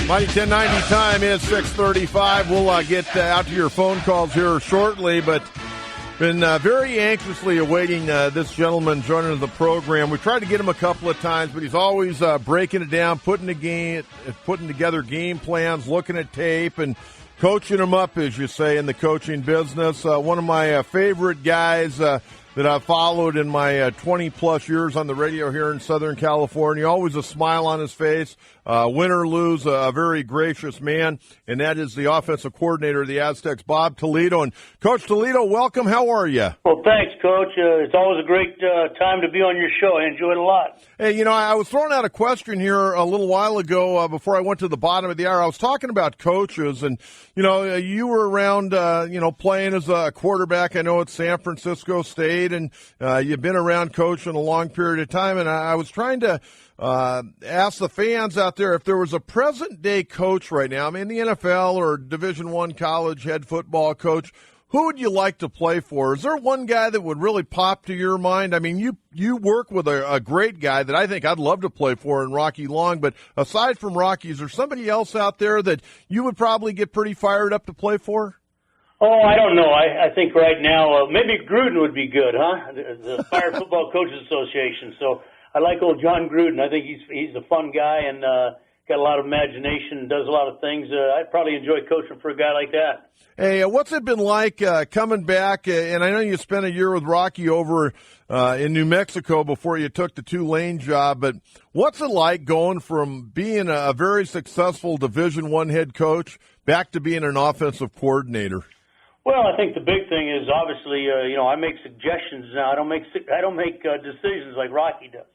Mighty 1090 time is 6:35. We'll get out to your phone calls here shortly, but been very anxiously awaiting this gentleman joining the program. We tried to get him a couple of times, but he's always breaking it down, putting together game plans, looking at tape, and coaching them up, as you say, in the coaching business. One of my favorite guys that I've followed in my 20-plus years on the radio here in Southern California. Always a smile on his face. Win or lose, a very gracious man, and that is the offensive coordinator of the Aztecs, Bob Toledo. And Coach Toledo, welcome. How are you? Well, thanks, Coach. It's always a great time to be on your show. I enjoy it a lot. Hey, I was throwing out a question here a little while ago before I went to the bottom of the hour. I was talking about coaches, and, you were around, playing as a quarterback, I know, at San Francisco State, and you've been around coaching a long period of time, and I was trying to ask the fans out there if there was a present-day coach right now, in the NFL or Division I college head football coach, who would you like to play for? Is there one guy that would really pop to your mind? You work with a great guy that I think I'd love to play for in Rocky Long, but aside from Rocky, is there somebody else out there that you would probably get pretty fired up to play for? Oh, I don't know. I think right now maybe Gruden would be good, huh? The Fire Football Coaches Association. So I like old John Gruden. I think he's a fun guy and got a lot of imagination and does a lot of things. I'd probably enjoy coaching for a guy like that. Hey, what's it been like coming back? And I know you spent a year with Rocky over in New Mexico before you took the Tulane job, but what's it like going from being a very successful Division I head coach back to being an offensive coordinator? Well, I think the big thing is obviously, I make suggestions now. I don't make decisions like Rocky does.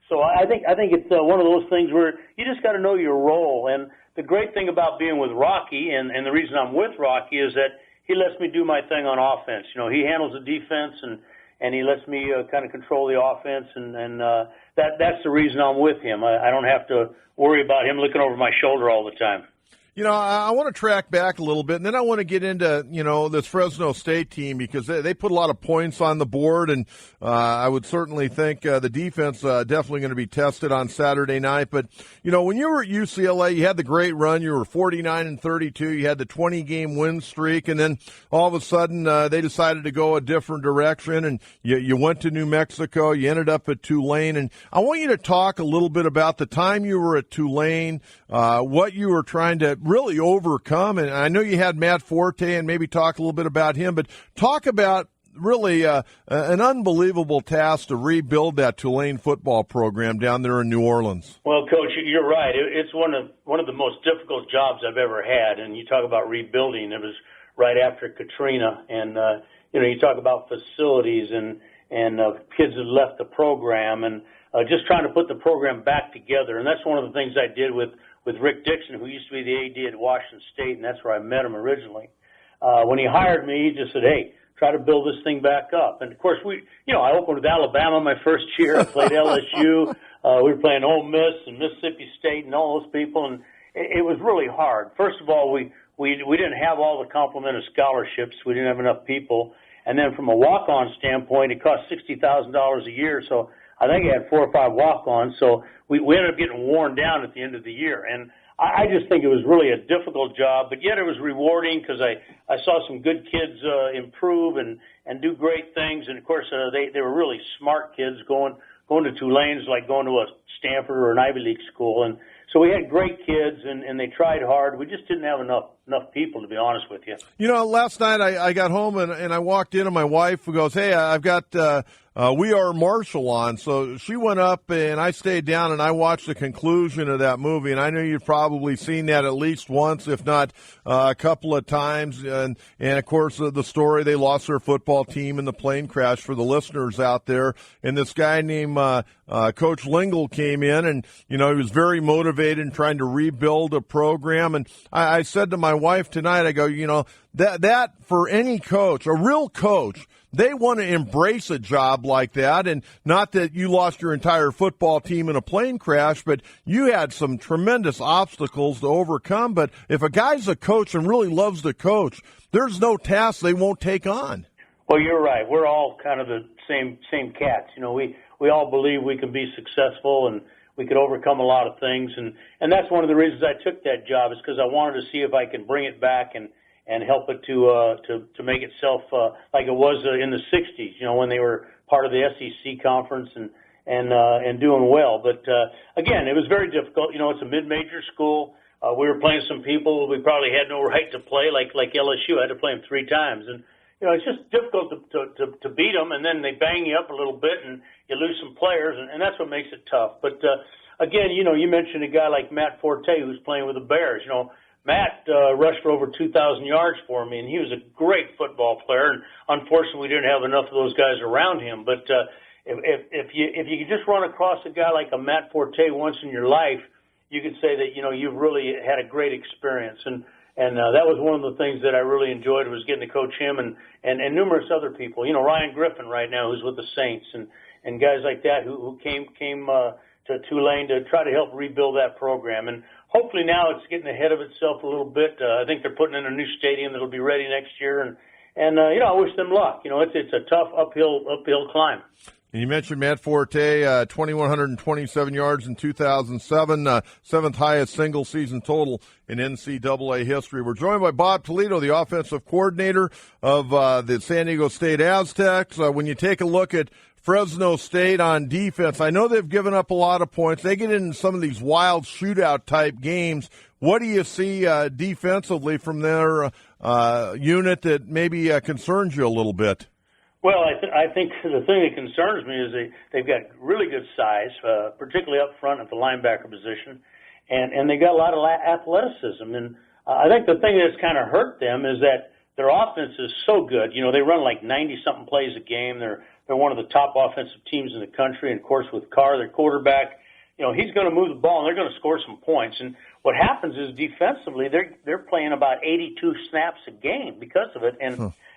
So I think it's one of those things where you just got to know your role. And the great thing about being with Rocky, and the reason I'm with Rocky, is that he lets me do my thing on offense. He handles the defense, and he lets me kind of control the offense, and that's the reason I'm with him. I don't have to worry about him looking over my shoulder all the time. I want to track back a little bit, and then I want to get into, this Fresno State team because they put a lot of points on the board, and I would certainly think the defense definitely going to be tested on Saturday night. But, when you were at UCLA, you had the great run. You were 49-32. You had the 20-game win streak, and then all of a sudden they decided to go a different direction, and you went to New Mexico. You ended up at Tulane. And I want you to talk a little bit about the time you were at Tulane, what you were trying to really overcome. And I know you had Matt Forte, and maybe talk a little bit about him, but talk about really an unbelievable task to rebuild that Tulane football program down there in New Orleans. Well, Coach, you're right. It's one of the most difficult jobs I've ever had. And you talk about rebuilding. It was right after Katrina, and you talk about facilities and kids that left the program, and just trying to put the program back together. And that's one of the things I did with Rick Dixon, who used to be the AD at Washington State, and that's where I met him originally. When he hired me, he just said, hey, try to build this thing back up. And, of course, I opened with Alabama my first year. I played LSU. We were playing Ole Miss and Mississippi State and all those people, and it was really hard. First of all, we didn't have all the complement of scholarships. We didn't have enough people. And then from a walk-on standpoint, it cost $60,000 a year, so I think I had 4 or 5 walk-ons, so we ended up getting worn down at the end of the year. And I just think it was really a difficult job, but yet it was rewarding because I saw some good kids improve and do great things. And, of course, they were really smart kids going to Tulane's like going to a Stanford or an Ivy League school. And so we had great kids, and they tried hard. We just didn't have enough people, to be honest with you. Last night I got home, and I walked in, and my wife goes, hey, I've got We Are Marshall on. So she went up, and I stayed down, and I watched the conclusion of that movie. And I know you've probably seen that at least once, if not a couple of times. And of course, the story, they lost their football team in the plane crash for the listeners out there. And this guy named Coach Lingle came in, and, he was very motivated in trying to rebuild a program. And I said to my wife tonight, I go, that for any coach, a real coach, they want to embrace a job like that, and not that you lost your entire football team in a plane crash, but you had some tremendous obstacles to overcome. But if a guy's a coach and really loves the coach, there's no task they won't take on. Well, you're right. We're all kind of the same cats. We all believe we can be successful, and we could overcome a lot of things. And that's one of the reasons I took that job, is because I wanted to see if I could bring it back and help it to make itself like it was in the 60s, you know, when they were part of the SEC conference and doing well. But again, it was very difficult. You know, it's a mid-major school. We were playing some people we probably had no right to play, like LSU. I had to play them 3 times, and you know, it's just difficult to beat them, and then they bang you up a little bit, and you lose some players, and that's what makes it tough. But again, you know, you mentioned a guy like Matt Forte who's playing with the Bears. You know, Matt rushed for over 2,000 yards for me, and he was a great football player. And unfortunately, we didn't have enough of those guys around him. But if you could just run across a guy like a Matt Forte once in your life, you could say that, you know, you've really had a great experience. And that was one of the things that I really enjoyed, was getting to coach him and numerous other people. You know, Ryan Griffin right now, who's with the Saints, and guys like that who came to Tulane to try to help rebuild that program. And hopefully now it's getting ahead of itself a little bit. I think they're putting in a new stadium that'll be ready next year. And you know, I wish them luck. You know, it's a tough uphill climb. And you mentioned Matt Forte, 2,127 yards in 2007, seventh highest single season total in NCAA history. We're joined by Bob Toledo, the offensive coordinator of the San Diego State Aztecs. When you take a look at Fresno State on defense, I know they've given up a lot of points. They get into some of these wild shootout type games. What do you see defensively from their unit that maybe concerns you a little bit? Well, I think the thing that concerns me is they've got really good size, particularly up front at the linebacker position, and they got a lot of athleticism. And I think the thing that's kind of hurt them is that their offense is so good. You know, they run like 90-something plays a game. They're one of the top offensive teams in the country. And, of course, with Carr, their quarterback, you know, he's going to move the ball, and they're going to score some points. And what happens is defensively, they're playing about 82 snaps a game because of it.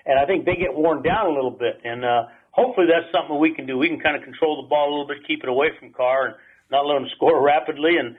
And I think they get worn down a little bit. And hopefully that's something we can do. We can kind of control the ball a little bit, keep it away from Carr, and not let him score rapidly, and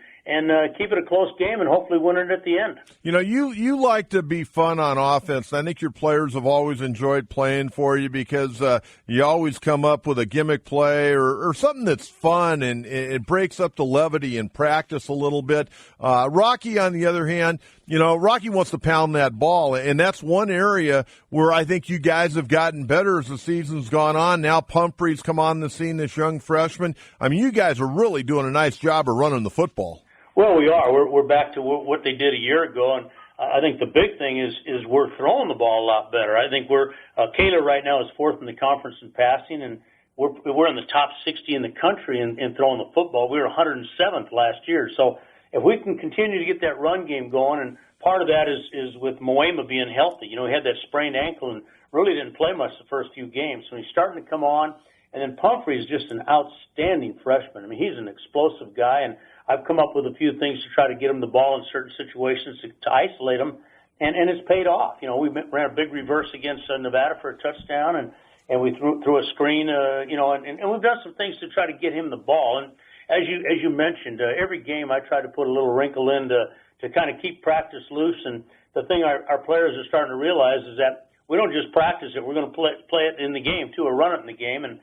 keep it a close game and hopefully win it at the end. You know, you like to be fun on offense. I think your players have always enjoyed playing for you because you always come up with a gimmick play or something that's fun, and it breaks up the levity in practice a little bit. Rocky, on the other hand, you know, Rocky wants to pound that ball, and that's one area where I think you guys have gotten better as the season's gone on. Now Pumphrey's come on the scene, this young freshman. I mean, you guys are really doing a nice job of running the football. Well, we are. We're back to what they did a year ago, and I think the big thing is we're throwing the ball a lot better. I think Kayla right now is 4th in the conference in passing, and we're in the top 60 in the country in throwing the football. We were 107th last year. So if we can continue to get that run game going, and part of that is with Moema being healthy. You know, he had that sprained ankle and really didn't play much the first few games. So he's starting to come on, and then Pumphrey is just an outstanding freshman. I mean, he's an explosive guy, and I've come up with a few things to try to get him the ball in certain situations to isolate him, and it's paid off. You know, we ran a big reverse against Nevada for a touchdown, and we threw a screen, you know, and we've done some things to try to get him the ball. And as you mentioned, every game I try to put a little wrinkle in to kind of keep practice loose. And the thing our players are starting to realize is that we don't just practice it; we're going to play it in the game too, or run it in the game, and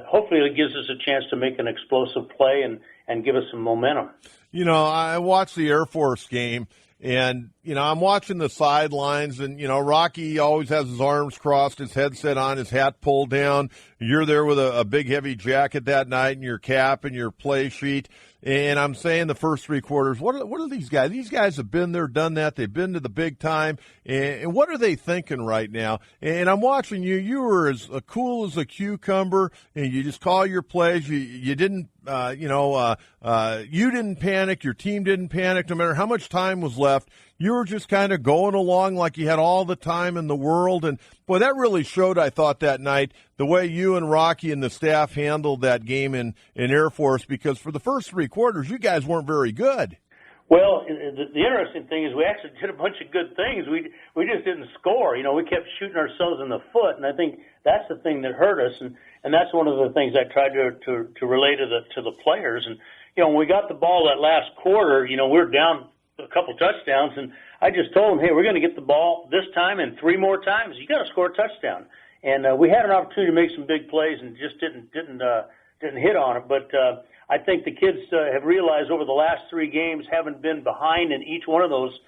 hopefully it gives us a chance to make an explosive play and give us some momentum. You know, I watched the Air Force game, and, you know, I'm watching the sidelines, and, you know, Rocky always has his arms crossed, his headset on, his hat pulled down. You're there with a big, heavy jacket that night and your cap and your play sheet. And I'm saying the first 3 quarters, what are these guys? These guys have been there, done that. They've been to the big time. And what are they thinking right now? And I'm watching you. You were as cool as a cucumber, and you just call your plays. You didn't, you didn't panic. Your team didn't panic no matter how much time was left. You were just kind of going along like you had all the time in the world. And, boy, that really showed, I thought, that night, the way you and Rocky and the staff handled that game in Air Force, because for the first 3 quarters, you guys weren't very good. Well, the interesting thing is we actually did a bunch of good things. We just didn't score. You know, we kept shooting ourselves in the foot, and I think that's the thing that hurt us. And that's one of the things I tried to relay to the players. And, you know, when we got the ball that last quarter, you know, we were down a couple touchdowns, and I just told them, hey, we're going to get the ball this time and 3 more times. You got to score a touchdown. And we had an opportunity to make some big plays and just didn't hit on it. But I think the kids have realized over the last 3 games, haven't been behind in each one of those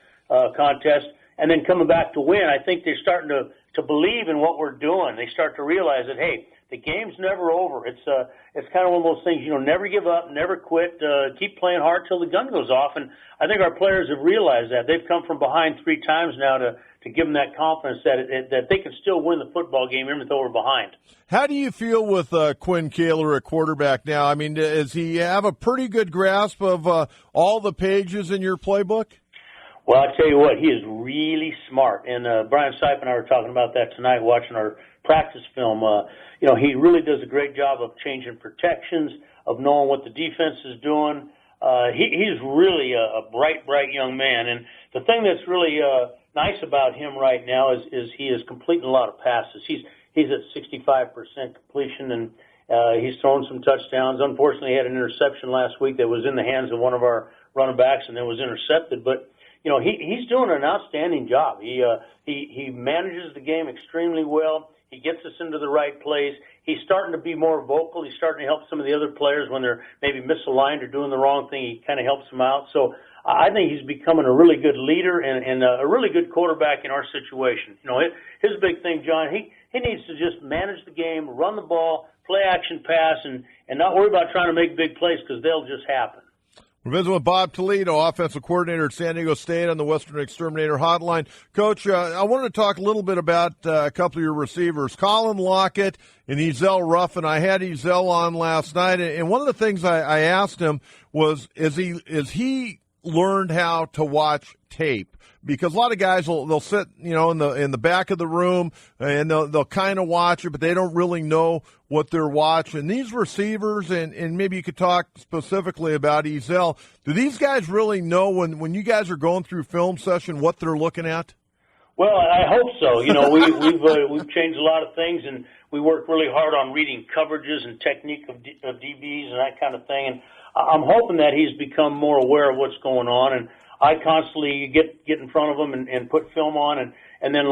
contests, and then coming back to win. I think they're starting to believe in what we're doing. They start to realize that, hey, the game's never over. It's kind of one of those things, never give up, never quit, keep playing hard till the gun goes off. And I think our players have realized that. They've come from behind 3 times now to give them that confidence that they can still win the football game even though we're behind. How do you feel with Quinn Kaler at quarterback now? I mean, does he have a pretty good grasp of all the pages in your playbook? Well, I tell you what, he is really smart. And Brian Sipe and I were talking about that tonight watching our practice film. He really does a great job of changing protections, of knowing what the defense is doing. He's really a bright young man. And the thing that's really nice about him right now is he is completing a lot of passes. He's at 65% completion, and he's thrown some touchdowns. Unfortunately, he had an interception last week that was in the hands of one of our running backs and then was intercepted. But he's doing an outstanding job. He manages the game extremely well. He gets us into the right place. He's starting to be more vocal. He's starting to help some of the other players when they're maybe misaligned or doing the wrong thing. He kind of helps them out. So I think he's becoming a really good leader and a really good quarterback in our situation. His big thing, John, he needs to just manage the game, run the ball, play action pass, and not worry about trying to make big plays because they'll just happen. We're visiting with Bob Toledo, offensive coordinator at San Diego State on the Western Exterminator Hotline. Coach, I wanted to talk a little bit about a couple of your receivers, Colin Lockett and Ezell Ruffin. I had Ezell on last night, and one of the things I asked him was, is he learned how to watch tape? Because a lot of guys they'll sit, in the back of the room and they'll kind of watch it, but they don't really know what they're watching. These receivers, and maybe you could talk specifically about Ezell, do these guys really know when you guys are going through film session what they're looking at? Well, I hope so. We've changed a lot of things, and we work really hard on reading coverages and technique of DBs and that kind of thing. And I'm hoping that he's become more aware of what's going on. And I constantly get in front of him and put film on, and then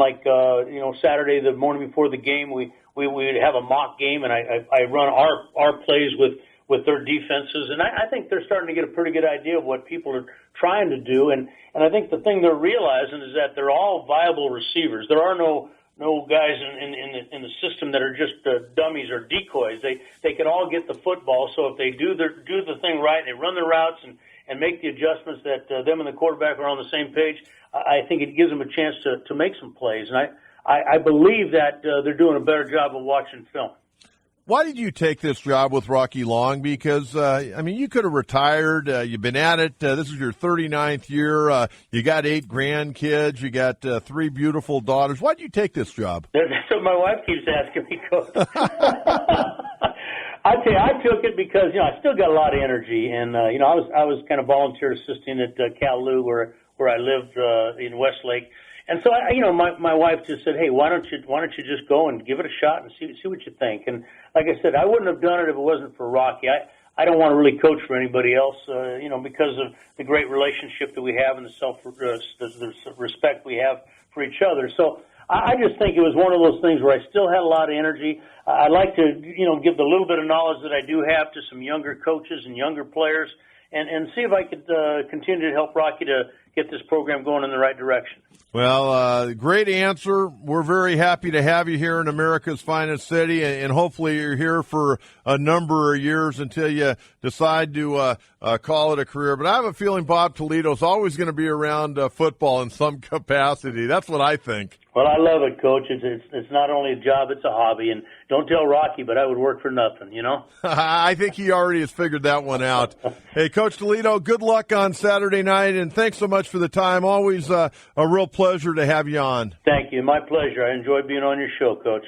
Saturday, the morning before the game, we have a mock game, and I run our plays with their defenses, and I think they're starting to get a pretty good idea of what people are trying to do, and I think the thing they're realizing is that they're all viable receivers. There are no guys in the system that are just dummies or decoys. They can all get the football, so if they do the thing right, they run the routes and make the adjustments that them and the quarterback are on the same page, I think it gives them a chance to make some plays. And I believe that they're doing a better job of watching film. Why did you take this job with Rocky Long? Because, you could have retired. You've been at it. This is your 39th year. You got 8 grandkids. You got 3 beautiful daughters. Why did you take this job? That's what my wife keeps asking me, Coach. I tell you, I took it because I still got a lot of energy, and I was kind of volunteer assisting at Cal-Lu where I lived in Westlake, and so my wife just said, hey, why don't you just go and give it a shot and see what you think? And like I said, I wouldn't have done it if it wasn't for Rocky. I don't want to really coach for anybody else, because of the great relationship that we have and the respect we have for each other. So I just think it was one of those things where I still had a lot of energy. I'd like to, give the little bit of knowledge that I do have to some younger coaches and younger players and see if I could continue to help Rocky to get this program going in the right direction. Well, great answer. We're very happy to have you here in America's finest city, and hopefully you're here for a number of years until you decide to call it a career. But I have a feeling Bob Toledo's always going to be around football in some capacity. That's what I think. Well, I love it, Coach. It's not only a job, it's a hobby. And don't tell Rocky, but I would work for nothing, I think he already has figured that one out. Hey, Coach Toledo, good luck on Saturday night, and thanks so much for the time. Always a real pleasure to have you on. Thank you. My pleasure. I enjoy being on your show, Coach.